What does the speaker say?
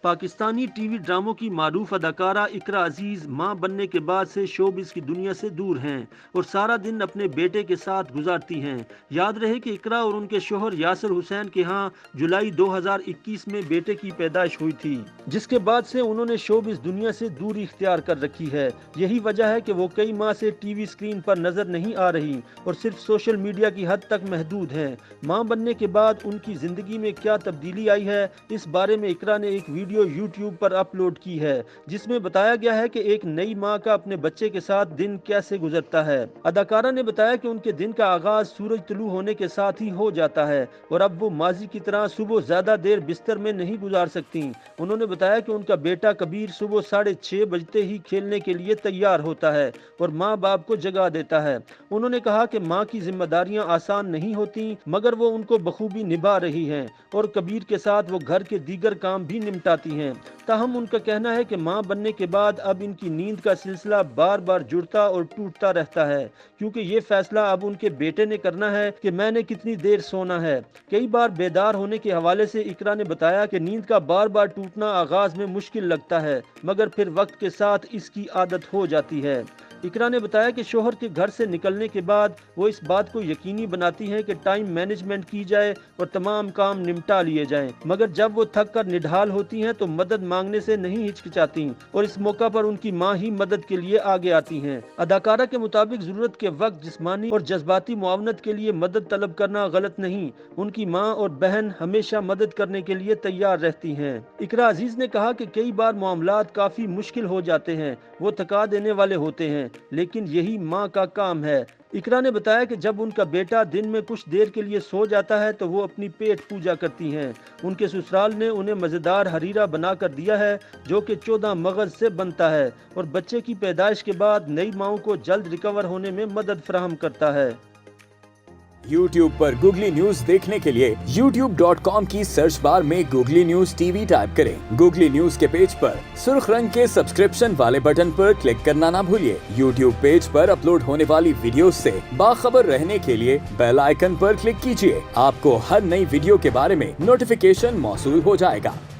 Pakistani T V ڈراموں کی معروف اداکارہ اقرا عزیز ماں بننے کے بعد سے شوبز کی دنیا سے دور ہیں اور سارا دن اپنے بیٹے کے ساتھ گزارتی ہیں۔ یاد رہے کہ اقرا اور ان کے شوہر یاسر حسین کے ہاں جولائی 2021 میں بیٹے کی پیدائش ہوئی تھی، جس کے بعد سے انہوں نے شوبز دنیا سے دوری اختیار کر رکھی ہے۔ یہی وجہ ہے کہ وہ کئی ماہ سے ٹی وی اسکرین پر نظر نہیں آ رہی اور صرف سوشل میڈیا کی حد تک محدود ہیں۔ ماں بننے کے بعد ان کی زندگی میں کیا تبدیلی آئی ہے، اس بارے میں اقرا نے ایک ویڈیو یوٹیوب پر اپلوڈ کی ہے، جس میں بتایا گیا ہے کہ ایک نئی ماں کا اپنے بچے کے ساتھ دن کیسے گزرتا ہے۔ اداکارہ نے بتایا کہ ان کے دن کا آغاز سورج طلوع ہونے کے ساتھ ہی ہو جاتا ہے اور اب وہ ماضی کی طرح صبح زیادہ دیر بستر میں نہیں گزار سکتی۔ انہوں نے بتایا کہ ان کا بیٹا کبیر صبح 6:30 بجتے ہی کھیلنے کے لیے تیار ہوتا ہے اور ماں باپ کو جگا دیتا ہے۔ انہوں نے کہا کہ ماں کی ذمہ داریاں آسان نہیں ہوتی، مگر وہ ان کو بخوبی نبھا رہی ہیں اور کبیر کے ساتھ وہ گھر کے دیگر کام بھی نمٹاتی ہیں۔ تاہم ان کا کہنا ہے کہ ماں بننے کے بعد اب ان کی نیند کا سلسلہ بار بار جڑتا اور ٹوٹتا رہتا ہے، کیونکہ یہ فیصلہ اب ان کے بیٹے نے کرنا ہے کہ میں نے کتنی دیر سونا ہے۔ کئی بار بیدار ہونے کے حوالے سے اقرا نے بتایا کہ نیند کا بار بار ٹوٹنا آغاز میں مشکل لگتا ہے، مگر پھر وقت کے ساتھ اس کی عادت ہو جاتی ہے۔ اقرا نے بتایا کہ شوہر کے گھر سے نکلنے کے بعد وہ اس بات کو یقینی بناتی ہیں کہ ٹائم مینجمنٹ کی جائے اور تمام کام نمٹا لیے جائیں، مگر جب وہ تھک کر نڈھال ہوتی ہیں تو مدد مانگنے سے نہیں ہچکچاتی اور اس موقع پر ان کی ماں ہی مدد کے لیے آگے آتی ہیں۔ اداکارہ کے مطابق ضرورت کے وقت جسمانی اور جذباتی معاونت کے لیے مدد طلب کرنا غلط نہیں، ان کی ماں اور بہن ہمیشہ مدد کرنے کے لیے تیار رہتی ہیں۔ اقرا عزیز نے کہا کہ کئی بار معاملات کافی مشکل ہو جاتے ہیں، وہ تھکا دینے والے ہوتے ہیں، لیکن یہی ماں کا کام ہے۔ اقرا نے بتایا کہ جب ان کا بیٹا دن میں کچھ دیر کے لیے سو جاتا ہے تو وہ اپنی پیٹ پوجا کرتی ہیں۔ ان کے سسرال نے انہیں مزیدار حریرہ بنا کر دیا ہے جو کہ 14 مغز سے بنتا ہے اور بچے کی پیدائش کے بعد نئی ماؤں کو جلد ریکور ہونے میں مدد فراہم کرتا ہے۔ YouTube پر گوگلی نیوز دیکھنے کے لیے youtube.com کی سرچ بار میں googly news T V type کریں۔ گوگلی نیوز کے پیج پر سرخ رنگ کے سبسکرپشن والے بٹن پر کلک کرنا نہ بھولیے۔ YouTube پیج پر اپلوڈ ہونے والی ویڈیوز سے باخبر رہنے کے لیے بیل آئیکن پر کلک کیجیے۔ آپ کو ہر نئی ویڈیو کے بارے میں نوٹیفیکیشن موصول ہو جائے گا۔